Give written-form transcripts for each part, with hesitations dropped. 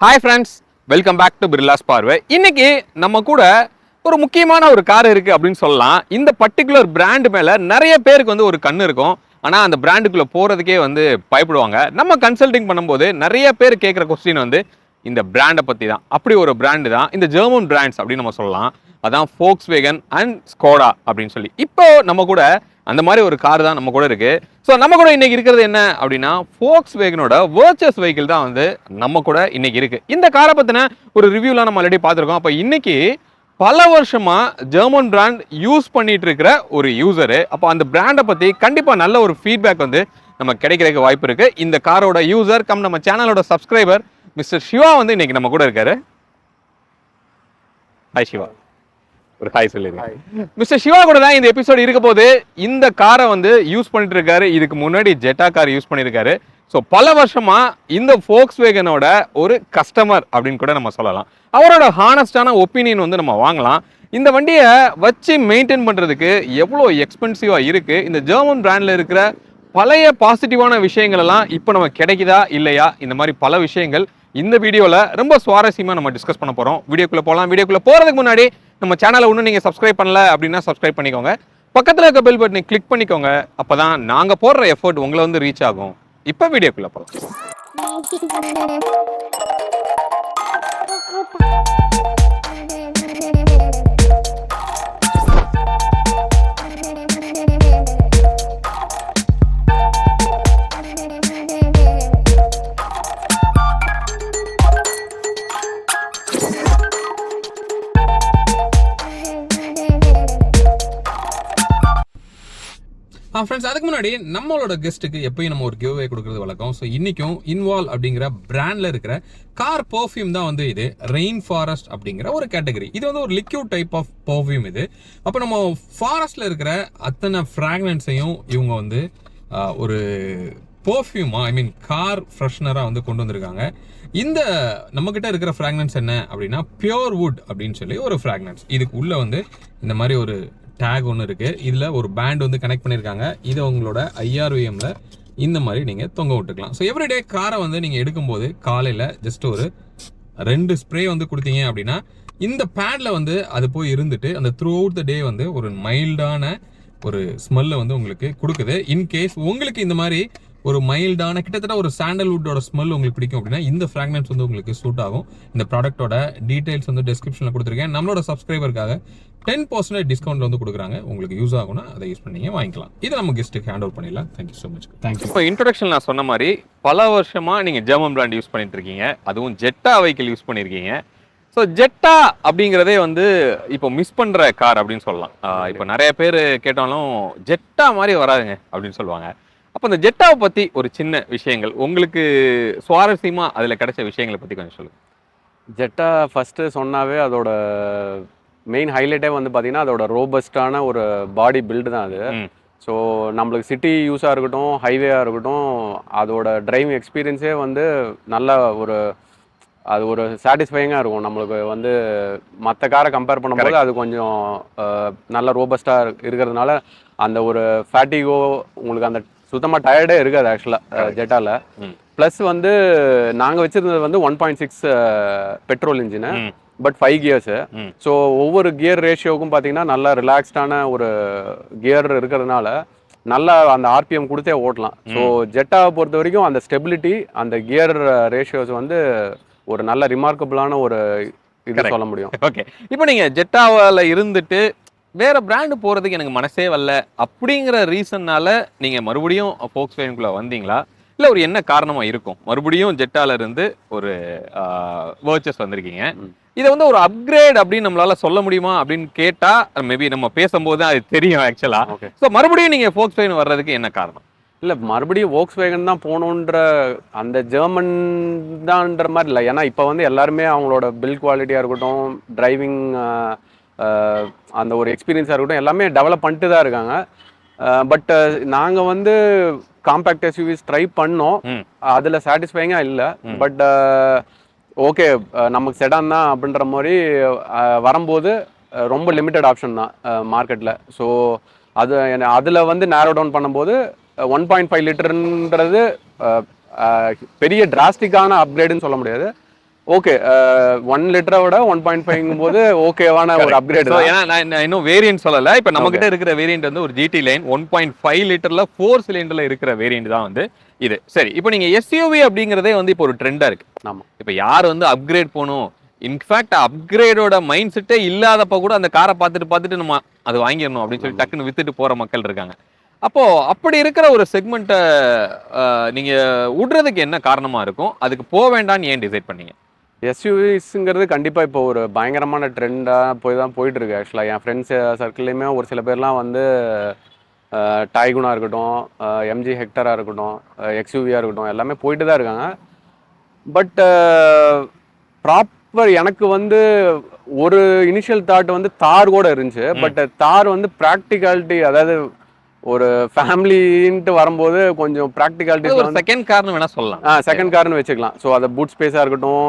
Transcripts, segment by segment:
Hi friends, welcome back to Birlas பார்வை. இன்னைக்கு நம்ம கூட ஒரு முக்கியமான ஒரு கார் இருக்கு அப்படின்னு சொல்லலாம். இந்த பர்டிகுலர் பிராண்ட் மேல நிறைய பேருக்கு வந்து ஒரு கண்ணு இருக்கும். ஆனா அந்த பிராண்டுக்குள்ள போறதுக்கே வந்து பயப்படுவாங்க. நம்ம கன்சல்டிங் பண்ணும்போது நிறைய பேர் கேட்குற கொஸ்டின் வந்து இந்த பிராண்டை பத்தி தான். அப்படி ஒரு பிராண்டு தான் இந்த ஜெர்மன் பிராண்ட்ஸ் அப்படின்னு நம்ம சொல்லலாம். அதான் Volkswagen அண்ட் ஸ்கோடா அப்படின்னு சொல்லி. இப்போ நம்ம கூட அந்த மாதிரி ஒரு கார் தான் நம்ம கூட இருக்கு. ஸோ நம்ம கூட இன்னைக்கு இருக்கிறது என்ன அப்படின்னா Volkswagenோட Virtus வெஹிக்கிள் தான் வந்து நம்ம கூட இன்னைக்கு இருக்கு. இந்த காரை பத்தின ஒரு ரிவ்யூலாம் நம்ம ஆல்ரெடி பார்த்துருக்கோம். அப்போ இன்னைக்கு பல வருஷமா ஜெர்மன் பிராண்ட் யூஸ் பண்ணிட்டு இருக்கிற ஒரு யூசரு. அப்போ அந்த பிராண்டை பத்தி கண்டிப்பா நல்ல ஒரு ஃபீட்பேக் வந்து நம்ம கிடைக்கிறதுக்கு வாய்ப்பு இருக்கு. இந்த காரோட யூசர் கம் நம்ம சேனலோட சப்ஸ்கிரைபர் மிஸ்டர் சிவா வந்து இன்னைக்கு நம்ம கூட இருக்காரு. ஹாய் சிவா, ஒரு ஹாய் சொல்லிருங்க. மிஸ்டர் சிவா கூட தான் இந்த எபிசோட் இருக்க போது. இந்த காரை வந்து யூஸ் பண்ணிட்டு இருக்காரு. இதுக்கு முன்னாடி ஜெட்டா கார் யூஸ் பண்ணியிருக்காரு. ஸோ பல வருஷமா இந்த Volkswagenோட ஒரு கஸ்டமர் அப்படின்னு கூட நம்ம சொல்லலாம். அவரோட ஹானஸ்டான ஒப்பீனியன் வந்து நம்ம வாங்கலாம். இந்த வண்டியை வச்சு மெயின்டைன் பண்றதுக்கு எவ்வளோ எக்ஸ்பென்சிவா இருக்கு, இந்த ஜெர்மன் பிராண்ட்ல இருக்கிற பழைய பாசிட்டிவான விஷயங்கள் எல்லாம் இப்போ நம்ம கிடைக்குதா இல்லையா, இந்த மாதிரி பல விஷயங்கள் இந்த வீடியோவில் ரொம்ப சுவாரஸ்யமாக நம்ம டிஸ்கஸ் பண்ண போகிறோம். வீடியோக்குள்ளே போகலாம். வீடியோக்குள்ளே போகிறதுக்கு முன்னாடி நம்ம சேனலை ஒன்றும் நீங்கள் சப்ஸ்கிரைப் பண்ணல அப்படின்னா சப்ஸ்கிரைப் பண்ணிக்கோங்க. பக்கத்தில் இருக்க பெல் பட்டனை கிளிக் பண்ணிக்கோங்க. அப்போ தான் நாங்கள் போடுற எஃபோர்ட் உங்களை வந்து ரீச் ஆகும். இப்போ வீடியோக்குள்ளே போகலாம். ஃப்ரெண்ட்ஸ், அதுக்கு முன்னாடி நம்மளோட கெஸ்ட்டுக்கு எப்பயும் நம்ம ஒரு கிவ்அவே கொடுக்குறது வழக்கம். ஸோ இன்னைக்கும் இன்வால்வ் அப்படிங்கிற பிராண்ட்ல இருக்கிற கார் பர்ஃப்யூம் தான் வந்து இது ரெயின் ஃபாரஸ்ட் அப்படிங்கிற ஒரு கேட்டகரி. இது வந்து ஒரு லிக்யூட் டைப் ஆஃப் பர்ஃப்யூம் இது. அப்போ நம்ம ஃபாரஸ்ட்ல இருக்கிற அத்தனை ஃப்ராக்ரன்ஸையும் இவங்க வந்து ஒரு பர்ஃப்யூமா கார் ஃப்ரெஷ்னராக வந்து கொண்டு வந்திருக்காங்க. இந்த நம்மக்கிட்ட இருக்கிற ஃப்ராக்ரன்ஸ் என்ன அப்படின்னா பியோர் வுட் அப்படின்னு சொல்லி ஒரு ஃப்ராக்ரன்ஸ். இதுக்கு உள்ள வந்து இந்த மாதிரி ஒரு டேக் ஒன்று இருக்கு. இதில் ஒரு பேண்ட் வந்து கனெக்ட் பண்ணியிருக்காங்க. இதை உங்களோட IRVMல இந்த மாதிரி நீங்கள் தொங்க விட்டுக்கலாம். ஸோ எவ்ரிடே காரை வந்து நீங்கள் எடுக்கும்போது காலையில் ஜஸ்ட் ஒரு 2 ஸ்ப்ரே வந்து கொடுத்தீங்க அப்படின்னா இந்த பேடில் வந்து அது போய் இருந்துட்டு அந்த த்ரூ அவுட் த டே வந்து ஒரு மைல்டான ஒரு ஸ்மெல்லை வந்து உங்களுக்கு கொடுக்குது. இன்கேஸ் உங்களுக்கு இந்த மாதிரி ஒரு மைல்டான கிட்டத்தட்ட ஒரு சாண்டல்வுட்டோட ஸ்மெல் உங்களுக்கு பிடிக்கும் அப்படின்னா இந்த ஃப்ராக்ரன்ஸ் வந்து உங்களுக்கு சூட் ஆகும். இந்த ப்ராடக்ட்டோட டீடைல்ஸ் வந்து டிஸ்கிரிப்ஷனில் கொடுத்துருக்கேன். நம்மளோட சப்ஸ்கிரைபருக்காக 10% டிஸ்கவுண்ட் வந்து கொடுக்குறாங்க. உங்களுக்கு யூஸ் ஆகும்னா அதை யூஸ் பண்ணி வாங்கிக்கலாம். இதை நம்ம கெஸ்ட்டுக்கு ஹேண்ட் ஓவர் பண்ணிடலாம். Thank you so much. தேங்க்யூ. இப்போ இன்ட்ரோடக்ஷன் நான் சொன்ன மாதிரி பல வருஷமா நீங்கள் ஜெர்மன் பிராண்ட் யூஸ் பண்ணிட்டு இருக்கீங்க. அதுவும் ஜெட்டா வெஹிக்கிள் யூஸ் பண்ணியிருக்கீங்க. ஸோ ஜெட்டா அப்படிங்கிறதே வந்து இப்போ மிஸ் பண்ணுற கார் அப்படின்னு சொல்லலாம். இப்போ நிறைய பேர் கேட்டாலும் ஜெட்டா மாதிரி வராதுங்க அப்படின்னு சொல்லுவாங்க. அப்போ இந்த ஜெட்டாவை பற்றி ஒரு சின்ன விஷயங்கள் உங்களுக்கு சுவாரஸ்யமாக அதில் கிடைச்ச விஷயங்களை பற்றி கொஞ்சம் சொல்லுங்கள். ஜெட்டா ஃபஸ்ட்டு சொன்னாவே அதோட மெயின் ஹைலைட்டே வந்து பார்த்தீங்கன்னா அதோட ரோபஸ்டான ஒரு பாடி பில்டு தான் அது. ஸோ நம்மளுக்கு சிட்டி யூஸாக இருக்கட்டும், ஹைவேயாக இருக்கட்டும், அதோட டிரைவிங் எக்ஸ்பீரியன்ஸே வந்து நல்ல அது ஒரு சாட்டிஸ்ஃபைங்காக இருக்கும். நம்மளுக்கு வந்து மற்ற காரை கம்பேர் பண்ணும்போது அது கொஞ்சம் நல்ல ரோபஸ்டாக இருக்கிறதுனால அந்த ஒரு ஃபேட்டிகோ உங்களுக்கு அந்த சுத்தமாக டயர்டே இருக்காது ஆக்சுவலாக ஜெட்டாவில். ப்ளஸ் வந்து நாங்கள் வச்சுருந்தது வந்து 1.6 petrol engine, but 5 gears. So ஒவ்வொரு கியர் ரேஷியோவுக்கும் பார்த்தீங்கன்னா நல்லா ரிலாக்ஸ்டான ஒரு கியர் இருக்கிறதுனால நல்லா அந்த RPM கொடுத்தே ஓட்டலாம். ஸோ ஜெட்டாவை பொறுத்த வரைக்கும் அந்த ஸ்டெபிலிட்டி, அந்த கியர் ரேஷியோஸ் வந்து ஒரு நல்ல ரிமார்க்கபிளான ஒரு இது சொல்ல முடியும். ஓகே, இப்போ நீங்கள் ஜெட்டாவில் இருந்துட்டு வேற பிராண்டு போகிறதுக்கு எனக்கு மனசே வரல அப்படிங்கிற ரீசன்னால நீங்கள் மறுபடியும் Volkswagenக்குள்ளே வந்தீங்களா, இல்லை ஒரு என்ன காரணமாக இருக்கும் மறுபடியும் ஜெட்டால இருந்து ஒரு Virtus வந்திருக்கீங்க? இதை வந்து ஒரு அப்கிரேட் அப்படின்னு நம்மளால சொல்ல முடியுமா அப்படின்னு கேட்டால் மேபி நம்ம பேசும்போது அது தெரியும் ஆக்சுவலாக. ஸோ மறுபடியும் நீங்கள் Volkswagen வர்றதுக்கு என்ன காரணம்? இல்லை, மறுபடியும் Volkswagen தான் போகணுன்ற அந்த ஜெர்மன் தான்ன்ற மாதிரி இல்லை. ஏன்னா இப்போ வந்து எல்லாருமே அவங்களோட பில்ட் குவாலிட்டியாக இருக்கட்டும், டிரைவிங் அந்த ஒரு எக்ஸ்பீரியன்ஸாக இருக்கட்டும், எல்லாமே டெவலப் பண்ணிட்டு தான் இருக்காங்க. பட் நாங்கள் வந்து காம்பேக்ட் எஸ்யூவிஸ் ட்ரை பண்ணோம். அதில் சாட்டிஸ்ஃபைங்காக இல்லை. பட் ஓகே, நமக்கு செடான் தான் அப்படின்ற மாதிரி வரும்போது ரொம்ப லிமிட்டட் ஆப்ஷன் தான் மார்க்கெட்டில். ஸோ அதில் வந்து நேரோ டவுன் பண்ணும்போது 1.5 லிட்டர்ன்றது பெரிய டிராஸ்டிக்கான அப்கிரேடுன்னு சொல்ல முடியாது. ஓகே 1 லிட்டரை விட 1.5ங்கும் போது ஓகேவான ஒரு அப்கிரேட் தான். ஏன்னா நான் இன்னும் வேரியன்ட் சொல்லல. இப்போ நம்ம கிட்ட இருக்கிற வேரியன்ட் வந்து ஒரு GT லைன் 1.5 லிட்டர்ல 4 சிலிண்டர்ல இருக்கிற வேரியன்ட் தான் வந்து இது. சரி, இப்போ நீங்க SUV அப்படிங்கிறதே வந்து இப்போ ஒரு ட்ரெண்டா இருக்கு. ஆமா. இப்போ யார் வந்து அப்கிரேட் போகணும், இன்ஃபேக்ட் அப்கிரேடோட மைண்ட் செட்டே இல்லாதப்ப கூட அந்த காரை பார்த்துட்டு நம்ம அது வாங்கிடணும் அப்படின்னு சொல்லி டக்குன்னு வித்துட்டு போற மக்கள் இருக்காங்க. அப்போ அப்படி இருக்கிற ஒரு செக்மெண்ட்டை நீங்க விடுறதுக்கு என்ன காரணமா இருக்கும்? அதுக்கு போக வேண்டாம்னு ஏன் டிசைட் பண்ணீங்க? எஸ்யூவிஸ்ங்கிறது கண்டிப்பாக இப்போ ஒரு பயங்கரமான ட்ரெண்டாக போயிட்டு இருக்கு. ஆக்சுவலாக என் ஃப்ரெண்ட்ஸ் சர்க்கிள்லேயுமே ஒரு சில பேர்லாம் வந்து டைகுனா இருக்கட்டும், MG ஹெக்டராக இருக்கட்டும், XUV-யாக இருக்கட்டும், எல்லாமே போயிட்டு தான் இருக்காங்க. பட் ப்ராப்பர் எனக்கு வந்து ஒரு இனிஷியல் தாட் வந்து தார் கூட இருந்துச்சு. பட் தார் வந்து ப்ராக்டிகாலிட்டி, அதாவது ஒரு ஃபேமிலின்ட்டு வரும்போது கொஞ்சம் ப்ராக்டிகாலிட்டி ஒரு செகண்ட் கார்னு வேணா சொல்லலாம். செகண்ட் கார்னு வச்சுக்கலாம். ஸோ அது பூட் ஸ்பேஸாக இருக்கட்டும்,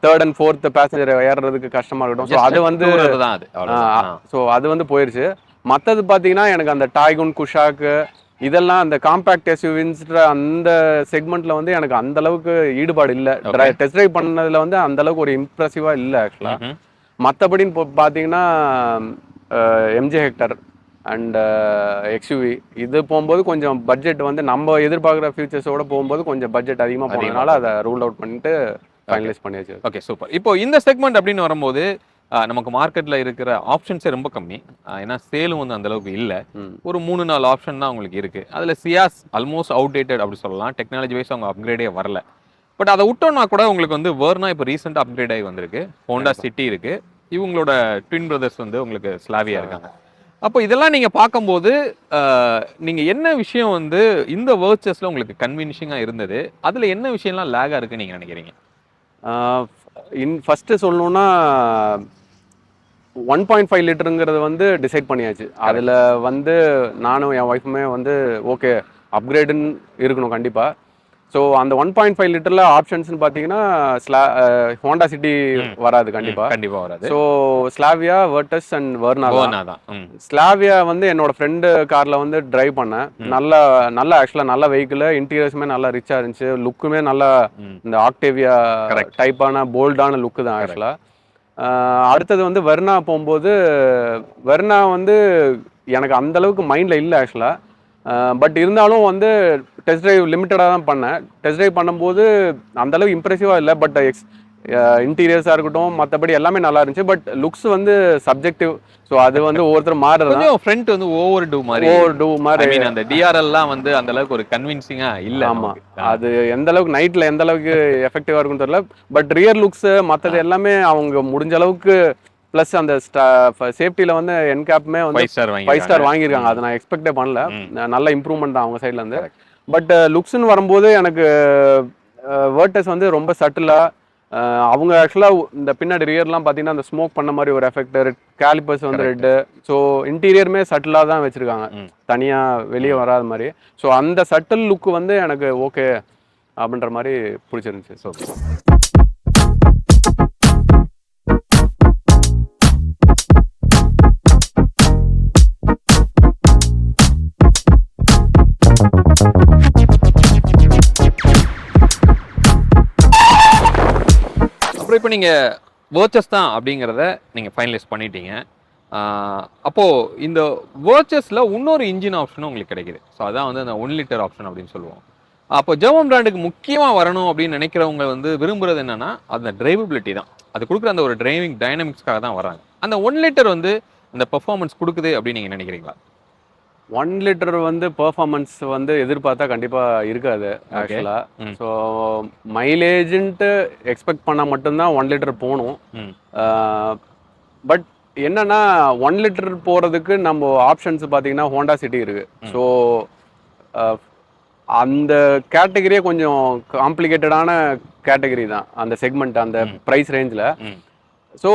3rd and 4th பேசஞ்சர் ஏறுறதுக்கு கஷ்டமாக இருக்கட்டும். ஸோ அது வந்து ஸோ அது வந்து போயிடுச்சு. மற்றது பார்த்தீங்கன்னா எனக்கு அந்த டைகுன், குஷாக்கு இதெல்லாம் அந்த காம்பேக்ட் எஸ்யூவின்ற அந்த செக்மெண்ட்ல வந்து எனக்கு அந்த அளவுக்கு ஈடுபாடு இல்லை. டெஸ்ட் ட்ரைவ் பண்ணதுல வந்து அந்த அளவுக்கு ஒரு இம்ப்ரெசிவா இல்லை ஆக்சுவலாக. மற்றபடின்னு பார்த்தீங்கன்னா MG ஹெக்டர் அண்ட் XUV இது போகும்போது கொஞ்சம் பட்ஜெட் வந்து நம்ம எதிர்பார்க்குற ஃபியூச்சர்ஸோட போகும்போது கொஞ்சம் பட்ஜெட் அதிகமாக போனதுனால அதை ரூல் அவுட் பண்ணிட்டு ஃபைனலைஸ் பண்ணியாச்சு. Okay, super. இப்போ இந்த செக்மெண்ட் அப்படின்னு வரும்போது நமக்கு மார்க்கெட்ல இருக்கிற ஆப்ஷன்ஸே ரொம்ப கம்மி. ஏன்னா சேலும் வந்து அந்த அளவுக்கு இல்லை. ஒரு 3-4 ஆப்ஷன் தான் உங்களுக்கு இருக்கு. அதுல சியாஸ் ஆல்மோஸ்ட் அவுடேட்டட் அப்படி சொல்லலாம். டெக்னாலஜி வைஸ் அவங்க அப்கிரேடே வரல. பட் அதை விட்டோம்னா கூட உங்களுக்கு வந்து வெர்னா இப்போ ரீசெண்டாக அப்கிரேட் ஆகி வந்திருக்கு. ஹோண்டா சிட்டி இருக்கு. இவங்களோட ட்வின் பிரதர்ஸ் வந்து உங்களுக்கு ஸ்லாவியா இருக்காங்க. அப்போ இதெல்லாம் நீங்க பார்க்கும்போது நீங்க என்ன விஷயம் வந்து இந்த வேர்ச்சஸ்ல உங்களுக்கு கன்வின்சிங்கா இருந்தது, அதுல என்ன விஷயம்லாம் லேகா இருக்குன்னு நீங்க நினைக்கிறீங்க? ஃபர்ஸ்ட் சொல்லணும்னா 1.5 லிட்டருங்கிறது வந்து டிசைட் பண்ணியாச்சு. அதில் வந்து நானும் என் ஒய்ஃபுமே வந்து ஓகே அப்கிரேடுன்னு இருக்கணும் கண்டிப்பாக. ஸோ அந்த 1.5 லிட்டரில் ஆப்ஷன்ஸ்னு பார்த்தீங்கன்னா ஹோண்டா சிட்டி வராது கண்டிப்பாக வராது. ஸோ ஸ்லாவியா, வெர்டஸ் அண்ட் வெர்னா தான். ஸ்லாவியா வந்து என்னோட ஃப்ரெண்டு காரில் வந்து டிரைவ் பண்ணேன். நல்ல ஆக்சுவலாக நல்ல வெஹிக்கிள், இன்டீரியர்ஸுமே நல்லா ரிச்சாக இருந்துச்சு, லுக்குமே நல்லா இந்த ஆக்டேவியா டைப்பான போல்டான லுக்கு தான் ஆக்சுவலாக. அடுத்தது வந்து வெர்னா போகும்போது வெர்னா வந்து எனக்கு அந்த அளவுக்கு மைண்டில் இல்லை ஆக்சுவலாக. பட் இருந்தாலும் வந்து டெஸ்ட் ட்ரைவ் லிமிட்டடாக தான் பண்ணேன். டெஸ்ட் ட்ரைவ் பண்ணும்போது அந்தளவுக்கு இம்ப்ரெசிவாக இல்லை. பட் இன்டீரியர்ஸாக இருக்கட்டும் மற்றபடி எல்லாமே நல்லா இருந்துச்சு. பட் லுக்ஸ் வந்து சப்ஜெக்டிவ். ஸோ அது வந்து ஒவ்வொருத்தரும் மாறுறது. ஃப்ரண்ட் வந்து ஓவர் டூ மாதிரி அந்த டிஆர்எல்லாம் வந்து அந்த அளவுக்கு ஒரு கன்வின்சிங்கா இல்லை. ஆமாம், அது எந்த அளவுக்கு நைட்டில் எந்த அளவுக்கு எஃபெக்டிவாக இருக்குன்னு தெரியல. பட் ரியர் லுக்ஸு மற்றது எல்லாமே அவங்க முடிஞ்ச அளவுக்கு ப்ளஸ் அந்த சேஃப்டியில் வந்து என்கேப்புமே வந்து 5 ஸ்டார் வாங்கியிருக்காங்க. அதை நான் எக்ஸ்பெக்டே பண்ணல. நல்ல இம்ப்ரூவ்மெண்ட் தான் அவங்க சைட்லேருந்து. பட் லுக்ஸ்ன்னு வரும்போது எனக்கு வேர்டஸ் வந்து ரொம்ப சட்டிலாக அவங்க ஆக்சுவலாக இந்த பின்னாடி ரியர்லாம் பார்த்தீங்கன்னா அந்த ஸ்மோக் பண்ண மாதிரி ஒரு எஃபெக்ட், கேலிப்பர்ஸ் வந்து ரெட்டு. ஸோ இன்டீரியருமே சட்டிலாக தான் வச்சுருக்காங்க, தனியாக வெளியே வராத மாதிரி. ஸோ அந்த சட்டில் லுக்கு வந்து எனக்கு ஓகே அப்படின்ற மாதிரி பிடிச்சிருந்துச்சு. ஸோ அப்புறம் இப்போ நீங்கள் வேர்ச்சஸ் தான் அப்படிங்கிறத நீங்கள் ஃபைனலைஸ் பண்ணிட்டீங்க. அப்போது இந்த வேர்ச்சஸில் இன்னொரு இன்ஜின் ஆப்ஷனும் உங்களுக்கு கிடைக்குது. ஸோ அதான் வந்து அந்த 1 லிட்டர் ஆப்ஷன் அப்படின்னு சொல்லுவோம். அப்போ ஜெர்மன் பிராண்டுக்கு முக்கியமாக வரணும் அப்படின்னு நினைக்கிறவங்க வந்து விரும்புகிறது என்னன்னா அந்த டிரைவபிலிட்டி தான். அது கொடுக்குற அந்த ஒரு டிரைவிங் டைனமிக்ஸ்க்காக தான் வராங்க. அந்த 1 லிட்டர் வந்து அந்த பெர்ஃபார்மன்ஸ் கொடுக்குது அப்படின்னு நீங்கள் நினைக்கிறீங்களா? 1 லிட்டர் வந்து பெர்ஃபார்மன்ஸ் வந்து எதிர்பார்த்தா கண்டிப்பாக இருக்காது ஆக்சுவலாக. ஸோ மைலேஜுன்ட்டு எக்ஸ்பெக்ட் பண்ணால் மட்டும்தான் 1 லிட்டர் போகணும். பட் என்னன்னா 1 லிட்டர் போகிறதுக்கு நம்ம ஆப்ஷன்ஸ் பார்த்தீங்கன்னா ஹோண்டா சிட்டி இருக்குது. ஸோ அந்த கேட்டகரியே கொஞ்சம் காம்ப்ளிகேட்டடான கேட்டகரி தான் அந்த செக்மெண்ட், அந்த ப்ரைஸ் ரேஞ்சில். ஸோ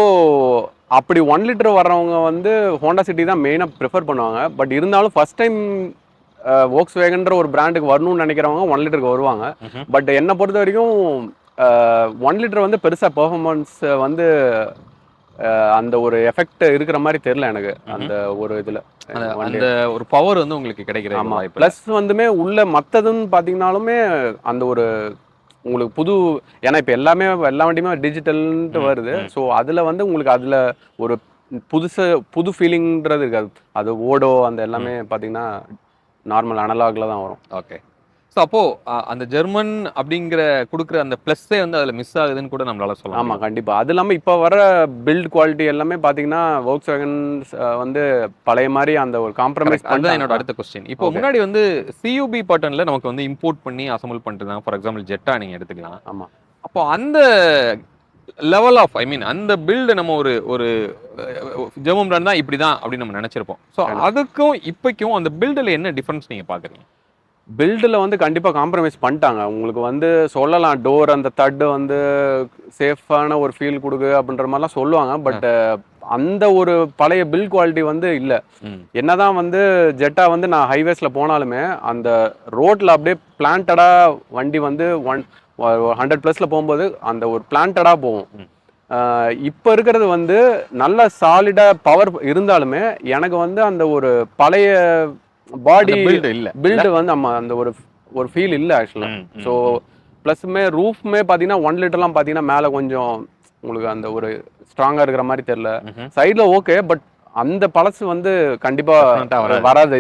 அப்படி 1 லிட்டர் வர்றவங்க வந்து ஹோண்டா சிட்டி தான் மெயினாக ப்ரிஃபர் பண்ணுவாங்க. பட் இருந்தாலும் ஃபர்ஸ்ட் டைம் வோக்ஸ் வேகன்ற ஒரு பிராண்டுக்கு வரணும்னு நினைக்கிறவங்க 1 லிட்டருக்கு வருவாங்க. பட் என்னை பொறுத்த வரைக்கும் 1 லிட்டர் வந்து பெருசாக பெர்ஃபார்மன்ஸ் வந்து அந்த ஒரு எஃபெக்ட் இருக்கிற மாதிரி தெரியல எனக்கு. அந்த ஒரு இதில் அந்த ஒரு பவர் வந்து உங்களுக்கு கிடைக்கிறது. ஆமாம், ப்ளஸ் வந்துமே உள்ள மற்றதுன்னு பார்த்தீங்கன்னாலுமே அந்த ஒரு உங்களுக்கு ஏன்னா இப்போ எல்லா வண்டியுமே டிஜிட்டல்ன்ட்டு வருது. ஸோ அதில் வந்து உங்களுக்கு அதில் ஒரு புது ஃபீலிங்கிறது இருக்காது. அது ஓடோ அந்த எல்லாமே பார்த்தீங்கன்னா நார்மல் அனலாகில் தான் வரும். ஓகே. ஸோ அப்போ அந்த ஜெர்மன் அப்படிங்கிற கொடுக்குற அந்த ப்ளஸ்ஸே வந்து அதில் மிஸ் ஆகுதுன்னு கூட நம்மளால சொல்லலாம். ஆமாம், கண்டிப்பாக. அது இல்லாமல் இப்போ வர பில்ட் குவாலிட்டி எல்லாமே பார்த்தீங்கன்னா Volkswagen வந்து பழைய மாதிரி அந்த ஒரு காம்ப்ரமைஸ் அதுதான் என்னோட அடுத்த கொஸ்டின். இப்போ முன்னாடி வந்து CUB பட்டனில் நமக்கு வந்து இம்போர்ட் பண்ணி அசம்பிள் பண்ணிட்டு ஃபார் எக்ஸாம்பிள் ஜெட்டா நீங்கள் எடுத்துக்கலாம். ஆமாம். அப்போ அந்த லெவல் ஆஃப் அந்த பில்டு நம்ம ஒரு ஜெர்மன் பிராண்ட் தான் இப்படி தான் அப்படின்னு நம்ம நினைச்சிருப்போம். ஸோ அதுக்கும் இப்போக்கும் அந்த பில்டில் என்ன டிஃபரன்ஸ் நீங்கள் பார்க்குறீங்க? பில்டில் வந்து கண்டிப்பாக காம்ப்ரமைஸ் பண்ணிட்டாங்க. உங்களுக்கு வந்து சொல்லலாம் டோர் அந்த தட்டு வந்து சேஃபான ஒரு ஃபீல் கொடுக்கு அப்படின்ற மாதிரிலாம் சொல்லுவாங்க. பட் அந்த ஒரு பழைய பில்ட் குவாலிட்டி வந்து இல்லை. என்னதான் வந்து ஜெட்டா வந்து நான் ஹைவேஸில் போனாலுமே அந்த ரோட்டில் அப்படியே பிளான்டடாக வண்டி வந்து 100+ போகும்போது அந்த ஒரு பிளான்டடாக போகும். இப்போ இருக்கிறது வந்து நல்ல சாலிடாக பவர் இருந்தாலுமே எனக்கு வந்து அந்த ஒரு பழைய பாடி பில்டு வந்து அந்த ஒரு ஃபீல் இல்லை ஆக்சுவலாக. ஸோ ப்ளஸ்மே ரூஃப்மே பார்த்தீங்கன்னா 1 லிட்டர்லாம் பார்த்தீங்கன்னா மேலே கொஞ்சம் உங்களுக்கு அந்த ஒரு ஸ்ட்ராங்காக இருக்கிற மாதிரி தெரியல. சைடில் ஓகே, பட் அந்த பழசு வந்து கண்டிப்பாக வராது.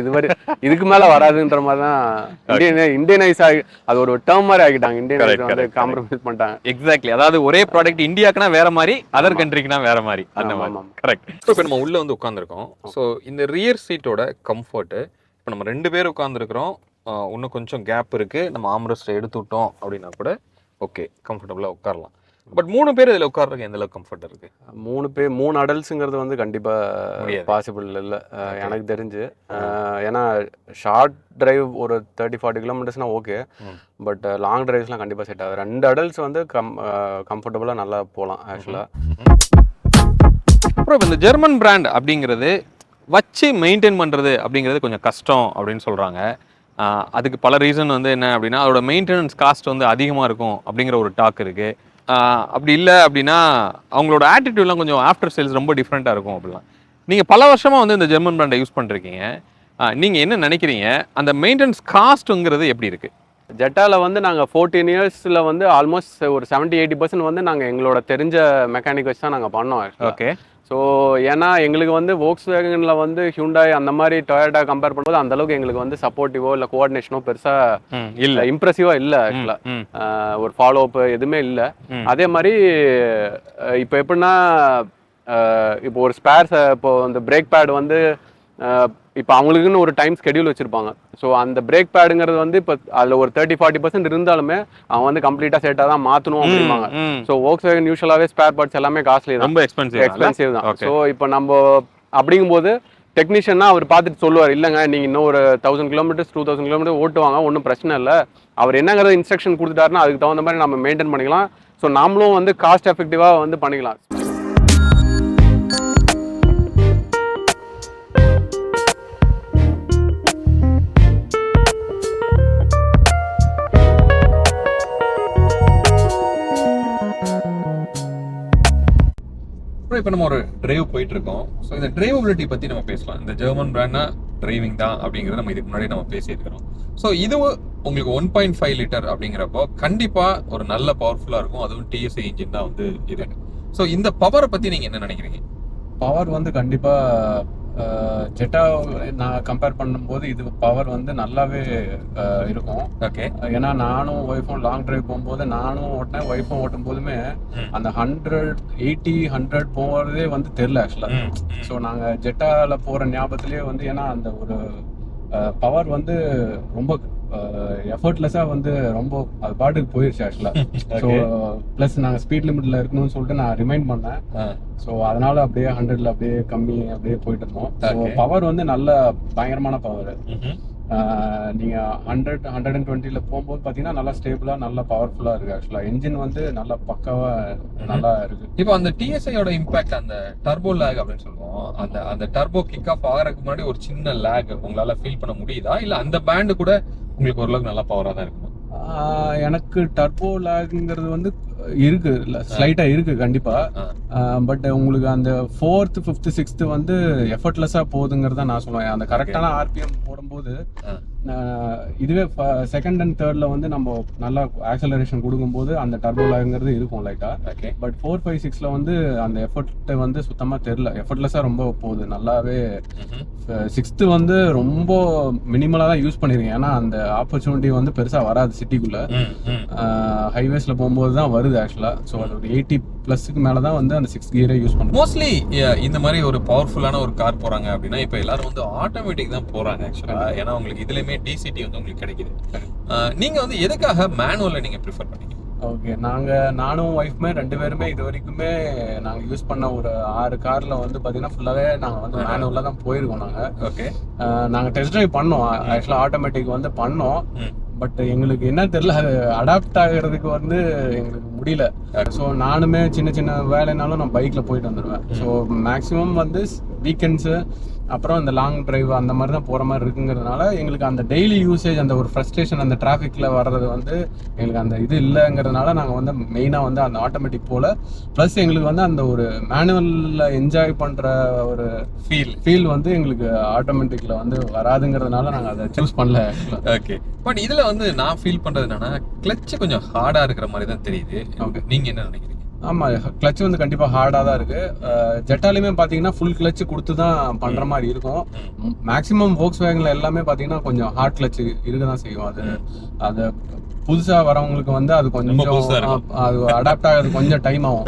இதுக்கு மேலே வராதுன்ற மாதிரி தான் இந்தியனைஸ் ஆகி அது ஒரு டேர்ம் மாதிரி ஆகிட்டாங்க. இந்தியனைஸ் வந்து காம்ப்ரமைஸ் பண்ணிட்டாங்க. எக்ஸாக்ட்லி. அதாவது ஒரே ப்ராடக்ட் இந்தியாக்குனா வேற மாதிரி, அதர் கண்ட்ரிக்குனா வேற மாதிரி. அந்த மாதிரி கரெக்ட். இப்போ நம்ம உள்ள வந்து உட்காந்துருக்கோம். ஸோ இந்த ரியர் சீட்டோட கம்ஃபர்ட் இப்போ நம்ம 2 பேர் உட்காந்துருக்கிறோம். இன்னும் கொஞ்சம் கேப் இருக்கு, நம்ம ஆம்ரெஸ்ட் எடுத்து விட்டோம் அப்படின்னா கூட ஓகே கம்ஃபர்டபுளாக உட்காரலாம். பட் 3 பேர் இதில் உட்கார்றதுக்கு எந்த அளவுக்கு கம்ஃபர்ட் இருக்கு? 3 அடல்ட்ஸுங்கிறது வந்து கண்டிப்பாக பாசிபிள் இல்லை எனக்கு தெரிஞ்சு. ஏன்னா ஷார்ட் டிரைவ் ஒரு 30-40 கிலோமீட்டர்ஸ்னா ஓகே, பட் லாங் டிரைவ்ஸ்லாம் கண்டிப்பாக செட் ஆகுது. 2 அடல்ட்ஸ் வந்து கம்ஃபர்டபுளாக நல்லா போகலாம் ஆக்சுவலாக. அப்புறம் இந்த ஜெர்மன் பிராண்ட் அப்படிங்கிறது வச்சு மெயின்டைன் பண்ணுறது அப்படிங்கிறது கொஞ்சம் கஷ்டம் அப்படின்னு சொல்கிறாங்க. அதுக்கு பல ரீசன் வந்து என்ன அப்படின்னா அதோட மெயின்டெனன்ஸ் காஸ்ட் வந்து அதிகமாக இருக்கும் அப்படிங்கிற ஒரு டாக் இருக்குது. அப்படி இல்லை அப்படின்னா அவங்களோட ஆட்டிடியூட்லாம் கொஞ்சம் ஆஃப்டர் சேல்ஸ் ரொம்ப டிஃப்ரெண்ட்டாக இருக்கும் அப்படிலாம். நீங்கள் பல வருஷமாக வந்து இந்த ஜெர்மன் பிராண்டை யூஸ் பண்ணிருக்கீங்க. நீங்கள் என்ன நினைக்கிறீங்க, அந்த மெயின்டெனன்ஸ் காஸ்ட்டுங்கிறது எப்படி இருக்குது? ஜெட்டாவில் வந்து நாங்கள் 14 இயர்ஸில் வந்து ஆல்மோஸ்ட் ஒரு 70-80% வந்து நாங்கள் எங்களோட தெரிஞ்ச மெக்கானிக் வச்சு தான் நாங்கள் பண்ணோம். ஓகே. ஸோ ஏன்னா எங்களுக்கு வந்து Volkswagenல வந்து ஹியூண்டாய் அந்த மாதிரி டொயோட்டா கம்பேர் பண்ணும்போது அந்தளவுக்கு எங்களுக்கு வந்து சப்போர்ட்டிவோ இல்லை கோஆர்டினேஷனோ பெருசாக இல்லை, இம்ப்ரெசிவாக இல்லை ஆக்சுவலாக. ஒரு ஃபாலோ அப் எதுவுமே இல்லை. அதே மாதிரி இப்போ எப்படின்னா இப்போ ஒரு ஸ்பேர்ஸ் இப்போ அந்த பிரேக் பேட் வந்து இப்போ அவங்களுக்குன்னு ஒரு டைம் ஸ்கெடியூல் வச்சிருப்பாங்க. ஸோ அந்த பிரேக் பேடுங்கிறது வந்து இப்போ அதில் ஒரு 30-40% இருந்தாலுமே அவன் வந்து கம்ப்ளீட்டாக செட்டாக தான் மாற்றணும் அப்படிம்பாங்க. ஸோ Volkswagen யூஸ்வலாகவே ஸ்பேர் பார்ட்ஸ் எல்லாமே காஸ்ட்லி தான், ரொம்ப எக்ஸ்பென்சிவ் தான். ஸோ இப்போ நம்ம அப்படிங்கும்போது டெக்னீஷியன்னா அவர் பார்த்துட்டு சொல்லுவார், இல்லைங்க நீங்கள் இன்னும் ஒரு 1000 கிலோமீட்டர்ஸ் 2000 கிலோமீட்டர் ஓட்டுவாங்க, ஒன்றும் பிரச்சனை இல்லை. அவர் என்னங்கிறத இன்ஸ்ட்ரக்ஷன் கொடுத்துட்டாருன்னா அதுக்கு தகுந்த மாதிரி நம்ம மெயின்டைன் பண்ணிக்கலாம். ஸோ நாமளும் வந்து காஸ்ட் எஃபெக்டிவாக வந்து பண்ணிக்கலாம். இப்போ நம்ம ஒரு டிரைவ் போயிட்டு இருக்கோம். ஸோ இந்த டிரைவபிலிட்டி பற்றி நம்ம பேசலாம். இந்த ஜெர்மன் பிராண்ட்னா டிரைவிங் தான் அப்படிங்கிறத நம்ம இதுக்கு முன்னாடி நம்ம பேசியிருக்கிறோம். ஸோ இது உங்களுக்கு 1.5 லிட்டர் அப்படிங்கிறப்போ கண்டிப்பாக ஒரு நல்ல பவர்ஃபுல்லாக இருக்கும். அதுவும் TSI இன்ஜின் தான் வந்து இது. ஸோ இந்த பவரை பற்றி நீங்கள் என்ன நினைக்கிறீங்க? பவர் வந்து கண்டிப்பாக ஜெட்டா நான் கம்பேர் பண்ணும்போது இது பவர் வந்து நல்லாவே இருக்கும். ஓகே. ஏன்னா நானும் ஒய்ஃபும் லாங் டிரைவ் போகும்போது நானும் ஓட்டினேன், ஒய்ஃபும் ஓட்டும் போதுமே அந்த 180-100 போகிறதே வந்து தெரில ஆக்சுவலாக. ஸோ நாங்கள் ஜெட்டாவில் போகிற ஞாபகத்திலே வந்து ஏன்னா அந்த ஒரு பவர் வந்து ரொம்ப எஃபர்ட்லெஸ்ஸாக வந்து ரொம்ப அது பாட்டுக்கு போயிடுச்சு ஆக்சுவலாக. ஸோ ப்ளஸ் நாங்கள் ஸ்பீட் லிமிட்டில் இருக்கணும்னு சொல்லிட்டு நான் ரிமைண்ட் பண்ணேன். ஸோ அதனால அப்படியே 100ல் அப்படியே கம்மி அப்படியே போயிட்டு இருந்தோம். ஸோ பவர் வந்து நல்ல பயங்கரமான பவர். நீங்கள் 100-120 போகும்போது பார்த்தீங்கன்னா நல்லா ஸ்டேபிளாக நல்லா பவர்ஃபுல்லாக இருக்குது ஆக்சுவலாக. என்ஜின் வந்து நல்லா பக்காவாக நல்லா இருக்குது. இப்போ அந்த TSIயோட இம்பாக்ட் அந்த டர்போ லேக் அப்படின்னு சொல்லுவோம். அந்த டர்போ கிக் ஆஃப் ஆகிறதுக்கு முன்னாடி ஒரு சின்ன லேக் உங்களால் ஃபீல் பண்ண முடியுதா, இல்லை அந்த பேண்டு கூட உங்களுக்கு ஓரளவுக்கு நல்லா பவராக தான் இருக்குமா? எனக்கு டர்போ லேக்ங்கிறது வந்து இருக்கு, ஸ்லைட்டாக இருக்கு கண்டிப்பா. பட் உங்களுக்கு அந்த 4th 5th 6th வந்து எஃபர்ட்லெஸ்ஸாக போகுதுங்கிறத நான் சொல்லுவேன். அந்த கரெக்டான RPM போடும்போது இதுவே செகண்ட் அண்ட் தேர்ட்ல வந்து நம்ம நல்லா ஆக்சலரேஷன் கொடுக்கும்போது அந்த டர்போ லாக்ங்கிறது இருக்கும் லைட்டா. ஓகே. பட் 4, 5, 6ல வந்து அந்த எஃபர்ட் வந்து சுத்தமா தெரியல, எஃபர்ட்லெஸ்ஸா ரொம்ப போகுது நல்லாவே. 6th வந்து ரொம்ப மினிமலா தான் யூஸ் பண்ணிருக்கேன், ஏன்னா அந்த ஆப்பர்ச்சுனிட்டி வந்து பெருசா வராது சிட்டிக்குள்ள. ஹைவேஸ்ல போகும்போது தான் வருது ஆக்சுவலா. ஸோ அது ஒரு 80+ மேல தான் வந்து அந்த 6th கியரே யூஸ் பண்ணுவோம். மோஸ்ட்லி இந்த மாதிரி ஒரு பவர்ஃபுல்லான ஒரு கார் போறாங்க அப்படின்னா இப்போ எல்லாரும் வந்து ஆட்டோமேட்டிக் தான் போறாங்க ஆக்சுவலா. ஏன்னா உங்களுக்கு இதுலயுமே டிசிடி வந்து உங்களுக்கு கிடைக்குது. நீங்க வந்து எதுக்காக மேனுவல்ல நீங்க ப்ரிஃபர் பண்ணீங்க? ஓகே, நானும் ஒய்ஃப்மே 2 பேருமே இது வரைக்குமே நாங்கள் யூஸ் பண்ண ஒரு 6 காரில் வந்து பார்த்தீங்கன்னா ஃபுல்லாகவே நாங்கள் வந்து மேனுவலாக தான் போயிருக்கோம். ஓகே. நாங்கள் டெஸ்ட் ட்ரைவ் பண்ணோம், ஆக்சுவலாக ஆட்டோமேட்டிக் வந்து பண்ணோம். பட் எங்களுக்கு என்ன தெரியல, அது அடாப்ட் ஆகிறதுக்கு வந்து எங்களுக்கு முடியல. ஸோ நானுமே சின்ன சின்ன வேலைனாலும் நான் பைக்கில் போயிட்டு வந்துடுவேன். ஸோ மேக்ஸிமம் வந்து வீக்கெண்ட்ஸு அப்புறம் இந்த லாங் டிரைவ் அந்த மாதிரி தான் போகிற மாதிரி இருக்குங்கிறதுனால எங்களுக்கு அந்த டெய்லி யூசேஜ், அந்த ஒரு ஃப்ரஸ்ட்ரேஷன் அந்த டிராஃபிக்கில் வர்றது வந்து எங்களுக்கு அந்த இது இல்லைங்கிறதுனால நாங்கள் வந்து மெயினாக வந்து அந்த ஆட்டோமேட்டிக் போல். ப்ளஸ் எங்களுக்கு வந்து அந்த ஒரு மேனுவலில் என்ஜாய் பண்ணுற ஒரு ஃபீல் வந்து எங்களுக்கு ஆட்டோமேட்டிக்கில் வந்து வராதுங்கிறதுனால நாங்கள் அதை சூஸ் பண்ணல. ஓகே. பட் இதில் வந்து நான் ஃபீல் பண்ணுறது என்னன்னா, கிளட்ச் கொஞ்சம் ஹார்டாக இருக்கிற மாதிரி தான் தெரியுது. நீங்கள் என்ன நினைக்கிறீங்க? ஆமாம், கிளச் வந்து கண்டிப்பாக ஹார்டாக தான் இருக்குது. ஜெட்டாலையுமே பார்த்தீங்கன்னா ஃபுல் கிளச் கொடுத்து தான் பண்ணுற மாதிரி இருக்கும். மேக்ஸிமம் Volkswagenல எல்லாமே பார்த்தீங்கன்னா கொஞ்சம் ஹார்ட் கிளச் இருக்க தான் செய்யும். அது புதுசாக வரவங்களுக்கு வந்து அது கொஞ்சம் அது அடாப்ட் ஆகிறது கொஞ்சம் டைம் ஆகும்.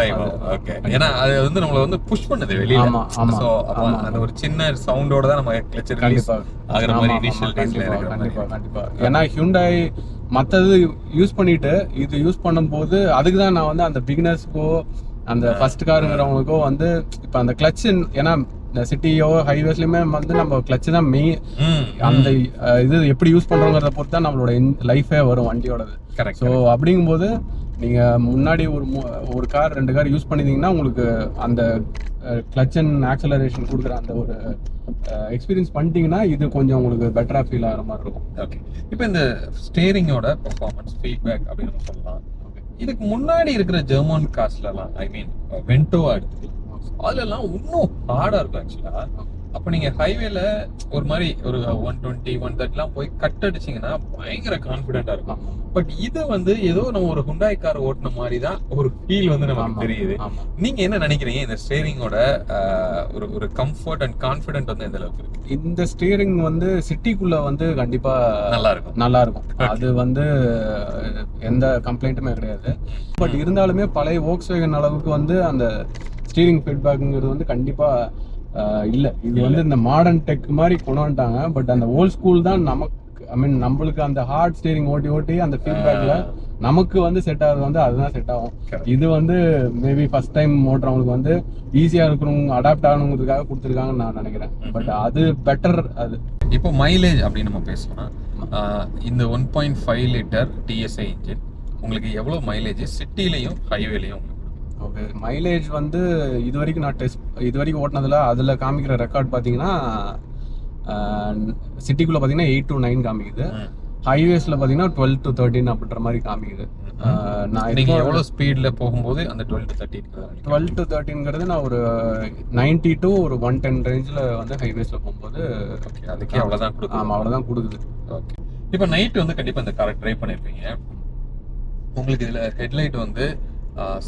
ஓகே. ஏன்னா அது வந்து நம்மள வந்து புஷ் பண்ணுது வெளியில. சோ அந்த ஒரு சின்ன சவுண்டோட தான் நம்ம கிளட்ச் ரிலீஸ் ஆகுற மாதிரி இனிஷியல் டேஸ்ல இருக்கு. கண்டிப்பா. ஏன்னா Hyundai மற்றது யூஸ் பண்ணிட்டு இது யூஸ் பண்ணும்போது அதுக்கு தான் நான் வந்து அந்த பிகினர்ஸ்க்கோ அந்த ஃபர்ஸ்ட் காருங்கிறவங்களுக்கோ வந்து இப்போ அந்த கிளட்ச், ஏன்னா இந்த சிட்டியோ ஹைவேஸ்லயுமே வந்து நம்ம கிளட்ச் தான் மெயின். அந்த இது எப்படி யூஸ் பண்றோங்கிறத பொறுத்து தான் நம்மளோட லைஃபே வரும் வண்டியோடது. ஸோ அப்படிங்கும்போது நீங்க முன்னாடி ஒரு கார் 2 கார் யூஸ் பண்ணிருந்தீங்கன்னா உங்களுக்கு அந்த கிளட்ச் அண்ட் ஆக்சலரேஷன் கொடுக்குற அந்த ஒரு எக்ஸ்பீரியன்ஸ் பண்ணிட்டீங்கன்னா இது கொஞ்சம் உங்களுக்கு பெட்டரா ஃபீல் ஆகிற மாதிரி இருக்கும். ஓகே. இப்போ இந்த ஸ்டேரிங்கோட பெர்ஃபார்மன்ஸ் ஃபீட்பேக் அப்படின்னு சொல்லலாம். இதுக்கு முன்னாடி இருக்கிற ஜெர்மன் கார்ஸ்லாம், ஐ மீன் வென்டோவா எடுத்து அதெல்லாம் இன்னும் ஹார்டா இருக்கும் ஆக்சுவலா. அப்போ நீங்க ஹைவேல ஒரு மாதிரி ஒரு 120, 130 போய் கட் அடிச்சீங்கன்னா பயங்கர கான்ஃபிடென்ட்டா இருக்கும். பட் இது வந்து ஏதோ நம்ம ஒரு Hyundai கார் ஓட்டின மாதிரி தான் ஒரு ஃபீல் வந்து நமக்கு தெரியுது. நீங்க என்ன நினைக்கிறீங்க, இந்த ஸ்டேரிங்கோட ஒரு கம்ஃபர்ட் அண்ட் கான்ஃபிடென்ட் வந்து எந்த அளவுக்கு இருக்கு? இந்த ஸ்டேரிங் வந்து சிட்டிக்குள்ள வந்து கண்டிப்பா நல்லா இருக்கும். அது வந்து எந்த கம்ப்ளைண்ட்டுமே கிடையாது. பட் இருந்தாலுமே பழைய Volkswagen அளவுக்கு வந்து அந்த ஸ்டீரிங் ஃபீட்பேக்குங்கிறது வந்து கண்டிப்பா இல்ல. இது வந்து இந்த மாடர்ன் டெக் மாதிரி கொண்டு வந்துட்டாங்க. பட் அந்த ஓல்ட் ஸ்கூல் தான் நமக்கு, ஐ மீன் நம்மளுக்கு அந்த ஹார்ட் ஸ்டீரிங் ஓட்டி அந்த ஃபீட்பேக்ல நமக்கு வந்து செட் ஆகுது வந்து அதுதான் செட் ஆகும். இது வந்து மேபி ஃபர்ஸ்ட் டைம் ஓட்டுறவங்களுக்கு வந்து ஈஸியா இருக்கிறவங்க அடாப்ட் ஆகணுங்கிறதுக்காக கொடுத்துருக்காங்கன்னு நான் நினைக்கிறேன். பட் அது பெட்டர். அது இப்போ மைலேஜ் அப்படின்னு நம்ம பேசலாம். இந்த 1.5 லிட்டர் TSI இன்ஜின் உங்களுக்கு எவ்வளவு மைலேஜ் சிட்டிலையும் ஹைவேலையும்? ஓகே, மைலேஜ் வந்து இது வரைக்கும் ஓட்டினதுல அதுல காமிக்கிற ரெக்கார்ட் பாத்தீங்கன்னா சிட்டிக்குள்ள பாத்தீங்கன்னா 8 to 9 காமிக்குது. ஹைவேஸ்ல பாத்தீங்கன்னா 12 to 13 அப்படின்ற மாதிரி காமிக்குது. நீங்க எவ்வளவு ஸ்பீட்ல போகும்போது அந்த 12 to 13ங்கிறது நான் ஒரு 90 to ஒரு 110 ரேஞ்சில் வந்து ஹைவேஸ்ல போகும்போது அதுக்கே அவ்வளவுதான் கொடுக்குது. ஆமா, அவ்வளவுதான் கொடுக்குது. ஓகே. இப்போ நைட் வந்து கண்டிப்பா இந்த காரை ட்ரை பண்ணிருப்பீங்க. உங்களுக்கு இதுல ஹெட்லைட் வந்து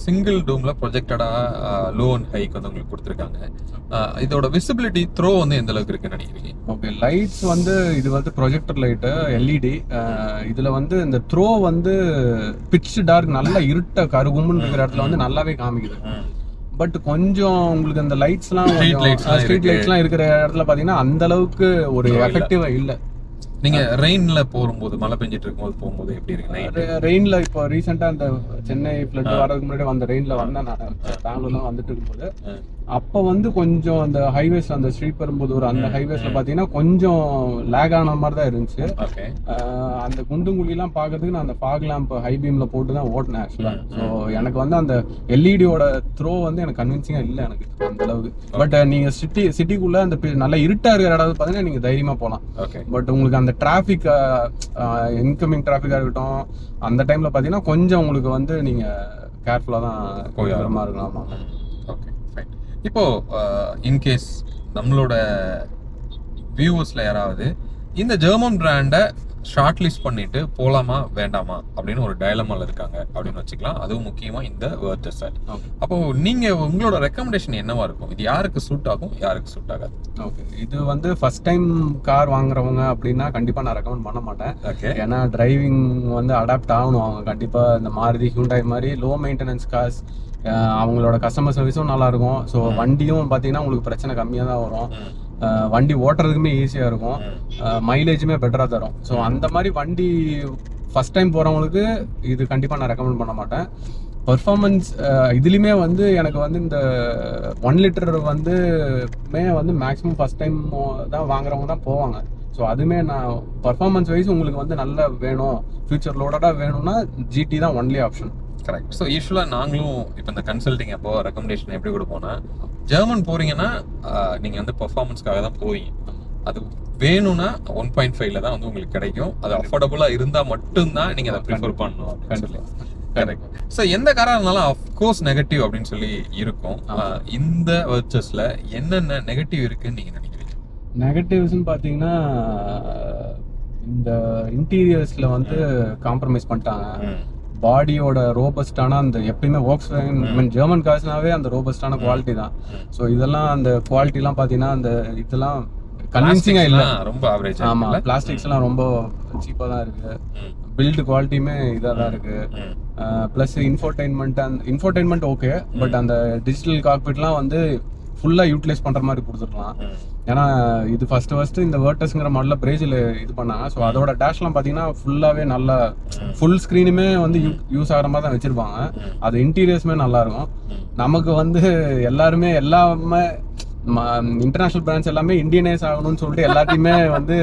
சிங்கிள் டூம்ல ப்ரொஜெக்டடா லோ அண்ட் ஹைக்கு வந்து உங்களுக்கு கொடுத்துருக்காங்க. இதோட விசிபிலிட்டி த்ரோ வந்து எந்த அளவுக்கு இருக்குன்னு நினைக்கிறீங்க? ஓகே, லைட்ஸ் வந்து இது வந்து ப்ரொஜெக்டர் லைட்டு LED. இதுல வந்து இந்த த்ரோ வந்து பிட்ச் டார்க் நல்லா இருட்ட கருகும்னு இருக்கிற இடத்துல வந்து நல்லாவே காமிக்குது. பட் கொஞ்சம் உங்களுக்கு அந்த லைட்ஸ்லாம் ஸ்ட்ரீட் லைட்ஸ்லாம் இருக்கிற இடத்துல பாத்தீங்கன்னா அந்த அளவுக்கு ஒரு எஃபெக்டிவா இல்லை. நீங்க ரெயின்ல போகும்போது, மழை பெஞ்சிட்டு இருக்கும்போது போகும்போது எப்படி இருக்கு? ரெயின்ல இப்போ ரீசெண்டா அந்த சென்னை ஃப்ளட் வரதுக்கு முன்னாடி அந்த ரெயின்ல வந்தேன் நான் பெங்களூர்ல வந்துட்டு இருக்கும்போது. அப்ப வந்து கொஞ்சம் அந்த ஹைவேஸ் அந்த ஸ்ரீபெரும்புதூர் அந்த ஹைவேஸ்ல பாத்தீங்கன்னா கொஞ்சம் லேக் ஆன மாதிரி தான் இருந்துச்சு. அந்த குண்டுங்குழிலாம் பாக்குறதுக்கு நான் அந்த ஃபாக் லேம்ப் ஹை பீம்ல போட்டு தான் ஓட்டினேன் ஆக்சுவலா. ஸோ எனக்கு வந்து அந்த எல்இடியோட த்ரோ வந்து எனக்கு கன்வின்சிங்கா இல்லை எனக்கு அந்த அளவுக்கு. பட் நீங்க சிட்டிக்குள்ள அந்த நல்லா இருட்டா இருக்கிற இடம் பாத்தீங்கன்னா நீங்க தைரியமா போகலாம். பட் உங்களுக்கு அந்த டிராபிக், இன்கமிங் டிராபிக்கா இருக்கட்டும், அந்த டைம்ல பாத்தீங்கன்னா கொஞ்சம் உங்களுக்கு வந்து நீங்க கேர்ஃபுல்லா தான் போகிற மாதிரி இருக்கலாம். Okay, fine. இப்போ இன்கேஸ் நம்மளோட வியூவர்ஸ்ல யாராவது இந்த ஜெர்மன் பிராண்டை ஷார்ட் லிஸ்ட் பண்ணிட்டு போலாமா வேண்டாமா அப்படின்னு ஒரு டயலமால இருக்காங்க அப்படின்னு வச்சுக்கலாம். அதுவும் முக்கியமா இந்த வேர்டஸ். அப்போ நீங்க உங்களோட ரெக்கமெண்டேஷன் என்னவா இருக்கும்? இது யாருக்கு சூட் ஆகும், யாருக்கு சூட் ஆகாது? ஓகே, இது வந்து ஃபர்ஸ்ட் டைம் கார் வாங்குறவங்க அப்படின்னா கண்டிப்பா நான் ரெக்கமெண்ட் பண்ண மாட்டேன். ஓகே, ஏன்னா டிரைவிங் வந்து அடாப்ட் ஆகணும் அவங்க கண்டிப்பா. இந்த மாருதி ஹியூண்டாய் மாதிரி லோ மெயின்டெனன்ஸ் கார்ஸ், அவங்களோட கஸ்டமர் சர்வீஸும் நல்லா இருக்கும். ஸோ வண்டியும் பார்த்தீங்கன்னா உங்களுக்கு பிரச்சனை கம்மியாக தான் வரும். வண்டி ஓட்டுறதுக்குமே ஈஸியாக இருக்கும், மைலேஜுமே பெட்டராக தரும். ஸோ அந்த மாதிரி வண்டி ஃபர்ஸ்ட் டைம் போகிறவங்களுக்கு இது கண்டிப்பாக நான் ரெக்கமெண்ட் பண்ண மாட்டேன். பர்ஃபார்மன்ஸ் இதுலேயுமே வந்து எனக்கு வந்து இந்த 1 லிட்டர் வந்து மேக்ஸிமம் ஃபர்ஸ்ட் டைம் தான் வாங்குறவங்க தான் போவாங்க. ஸோ அதுவுமே நான் பர்ஃபார்மன்ஸ் வைஸ் உங்களுக்கு வந்து நல்லா வேணும், ஃபியூச்சர் லோடடாக வேணும்னா ஜிடி தான் ஒன்லி ஆப்ஷன். கரெக்ட். ஸோ யூஸ்வலாக நாங்களும் இப்போ இந்த கன்சல்டிங் அப்போ ரெக்கமெண்டேஷன் எப்படி கொடுப்போம்னா, ஜெர்மன் போறீங்கன்னா நீங்கள் வந்து பர்ஃபார்மன்ஸ்க்காக தான் போவீங்க. அது வேணும்னா 1.5ல தான் வந்து உங்களுக்கு கிடைக்கும். அது அஃபோர்டபுளாக இருந்தால் மட்டும்தான் நீங்கள் அதை ப்ரிஃபர் பண்ணணும். கரெக்ட். ஸோ எந்த காராக இருந்தாலும் அஃப்கோர்ஸ் நெகட்டிவ் அப்படின்னு சொல்லி இருக்கும். இந்த வெர்ச்சஸ்ல என்னென்ன நெகட்டிவ் இருக்குன்னு நீங்கள் நினைக்கிறீங்க? நெகட்டிவ்ஸ்னு பார்த்தீங்கன்னா இந்த இன்டீரியர்ஸ்ல வந்து காம்ப்ரமைஸ் பண்ணிட்டாங்க. பாடியோட ரோபஸ்டான அந்த எப்பயுமே வாக்ஸ்வேகன் ஜெர்மன் கார்ஸ்னாவே அந்த ரோபஸ்டான குவாலிட்டி தான். ஸோ இதெல்லாம் அந்த குவாலிட்டிலாம் பார்த்தீங்கன்னா அந்த இதெல்லாம் கன்வின்சிங்கா இல்ல, ரொம்ப ஆவரேஜ். ஆமா, பிளாஸ்டிக்ஸ் எல்லாம் ரொம்ப சீப்பா தான் இருக்கு. பில்ட் குவாலிட்டியுமே இதா தான் இருக்கு. பிளஸ் இன்ஃபோர்டைன்மெண்ட் ஓகே, பட் அந்த டிஜிட்டல் காக்பிட்லாம் வந்து ஃபுல்லா யூட்டிலைஸ் பண்ற மாதிரி கொடுத்துருக்கலாம். ஏன்னா இது ஃபர்ஸ்ட் இந்த வேர்டஸ்ங்கிற மாடல்ல பிரேசில் இது பண்ணாங்க. ஸோ அதோட டேஷ்லாம் பார்த்தீங்கன்னா ஃபுல்லாவே நல்லா ஃபுல் ஸ்க்ரீனுமே வந்து யூஸ் ஆகிற மாதிரி தான் வச்சிருப்பாங்க. அது இன்டீரியர்ஸுமே நல்லா இருக்கும். நமக்கு வந்து எல்லாருமே இன்டர்நேஷனல் பிராண்ட்ஸ் எல்லாமே இந்தியனைஸ் ஆகணும்னு சொல்லிட்டு எல்லாத்தையுமே வந்து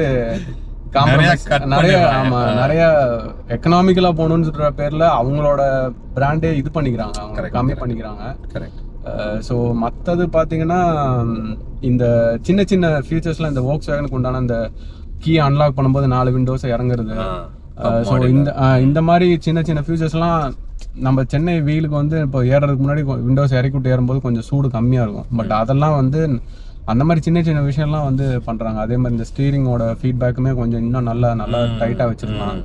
நிறைய எக்கனாமிக்கலா போகணும்னு சொல்ற பேர்ல அவங்களோட பிராண்டே இது பண்ணிக்கிறாங்க, அவங்க கம்மி பண்ணிக்கிறாங்க. ஸோ மற்றது பார்த்தீங்கன்னா இந்த சின்ன சின்ன ஃபீச்சர்ஸ்லாம் இந்த வாக்ஸ்வேகனுக்கு உண்டான இந்த கீ அன்லாக் பண்ணும்போது 4 விண்டோஸ் இறங்குறது. ஸோ இந்த மாதிரி சின்ன சின்ன ஃபீச்சர்ஸ்லாம் நம்ம சென்னை வெயிலுக்கு வந்து இப்போ ஏறதுக்கு முன்னாடி விண்டோஸ் இறக்கி விட்டு ஏறும்போது கொஞ்சம் சூடு கம்மியாக இருக்கும். பட் அதெல்லாம் வந்து அந்த மாதிரி சின்ன சின்ன விஷயம்லாம் வந்து பண்ணுறாங்க. அதே மாதிரி இந்த ஸ்டீரிங்கோட ஃபீட்பேக்குமே கொஞ்சம் இன்னும் நல்லா டைட்டாக வச்சுருக்கலாம்.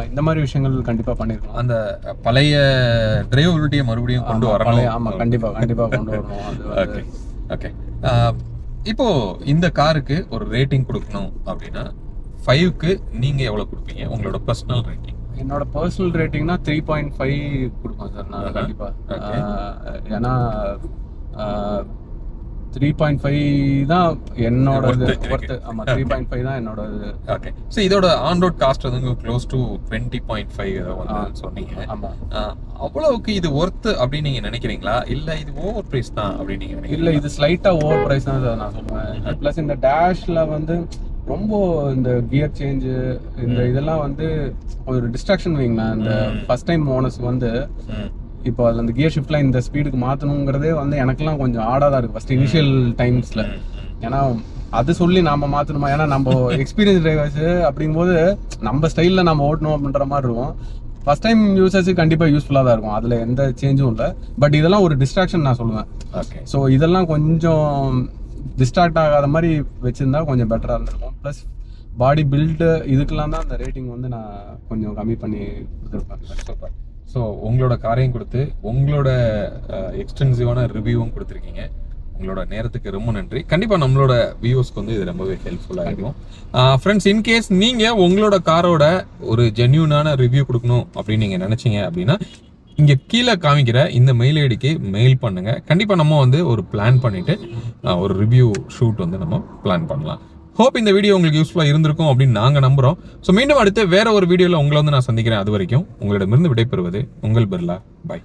இந்த மாதிரி விஷயங்கள் கண்டிப்பாக பண்ணிருக்கலாம். அந்த பழைய டிரைவபிலிட்டியை மறுபடியும் கொண்டு வரணும். ஆமாம், கண்டிப்பாக கொண்டு வரணும். Okay okay. இப்போ இந்த காருக்கு ஒரு ரேட்டிங் கொடுக்கணும் அப்படின்னா 5க்கு நீங்கள் எவ்வளோ கொடுப்பீங்க உங்களோட பர்சனல் ரேட்டிங்? என்னோட பர்சனல் ரேட்டிங்னா 3.5 கொடுப்பேன் சார் நான் கண்டிப்பாக. ஏன்னா 3.5 தான் என்னோட ஒர்த்து. ஆமாம், 3.5 தான் என்னோட இது. ஓகே. ஸோ இதோட ஆன் ரோட் காஸ்ட் வந்து க்ளோஸ் டு 20.5 சொன்னீங்க. ஆமாம், அவ்வளவுக்கு இது ஒர்த்து அப்படின்னு நீங்கள் நினைக்கிறீங்களா, இல்லை இது ஓவர் ப்ரைஸ் தான் அப்படின்னு நீங்கள் நினைக்கிறீங்க? இல்லை, இது ஸ்லைட்டாக ஓவர் ப்ரைஸ் தான் சார் நான் சொல்லுவேன். ப்ளஸ் இந்த டேஷில் வந்து ரொம்ப இந்த கியர் சேஞ்சு இந்த இதெல்லாம் வந்து ஒரு டிஸ்ட்ராக்ஷன் வைங்களா. இந்த ஃபர்ஸ்ட் டைம் ஓனர்ஸ் வந்து இப்போ அதில் அந்த கியர் ஷிஃப்ட்லாம் இந்த ஸ்பீடுக்கு மாற்றணுங்கிறதே வந்து எனக்குலாம் கொஞ்சம் ஆடாக தான் இருக்குது ஃபர்ஸ்ட் இனிஷியல் டைம்ஸில். ஏன்னா அது சொல்லி நம்ம மாற்றணுமா, ஏன்னா நம்ம எக்ஸ்பீரியன்ஸ் டிரைவர்ஸு அப்படிங்கும்போது நம்ம ஸ்டைலில் நம்ம ஓட்டணும் அப்படின்ற மாதிரி இருக்கும். ஃபர்ஸ்ட் டைம் யூசர்ஸுக்கு கண்டிப்பாக யூஸ்ஃபுல்லாக தான் இருக்கும், அதில் எந்த சேஞ்சும் இல்லை. பட் இதெல்லாம் ஒரு டிஸ்ட்ராக்ஷன் நான் சொல்லுவேன். ஓகே. ஸோ இதெல்லாம் கொஞ்சம் டிஸ்ட்ராக்ட் ஆகாத மாதிரி வச்சுருந்தா கொஞ்சம் பெட்டராக இருந்திருக்கும். ப்ளஸ் பாடி பில்டு இதுக்கெல்லாம் தான் அந்த ரேட்டிங் வந்து நான் கொஞ்சம் கம்மி பண்ணி கொடுத்துருப்பேன். சூப்பர். ஸோ உங்களோட காரையும் கொடுத்து உங்களோட எக்ஸ்டென்சிவான ரிவ்யூவும் கொடுத்துருக்கீங்க. உங்களோட நேரத்துக்கு ரொம்ப நன்றி. கண்டிப்பாக நம்மளோட வியூவர்ஸ்க்கு வந்து இது ரொம்பவே ஹெல்ப்ஃபுல்லாக இருக்கும். ஃப்ரெண்ட்ஸ், இன்கேஸ் நீங்கள் உங்களோட காரோட ஒரு ஜென்யூனான ரிவ்யூ கொடுக்கணும் அப்படின்னு நீங்கள் நினச்சிங்க அப்படின்னா இங்கே கீழே காமிக்கிற இந்த மெயில் ஐடிக்கு மெயில் பண்ணுங்கள். கண்டிப்பாக நம்ம வந்து ஒரு பிளான் பண்ணிவிட்டு ஒரு ரிவ்யூ ஷூட் வந்து நம்ம பிளான் பண்ணலாம். ஹோப் இந்த வீடியோ உங்களுக்கு யூஸ்ஃபுல்லாக இருந்திருக்கும் அப்படின்னு நாங்கள் நம்புகிறோம். ஸோ மீண்டும் அடுத்து வேற ஒரு வீடியோவில் உங்களை வந்து நான் சந்திக்கிறேன். அது வரைக்கும் உங்களிடமிருந்து விடைபெறுவது உங்கள் பிர்லா. பை.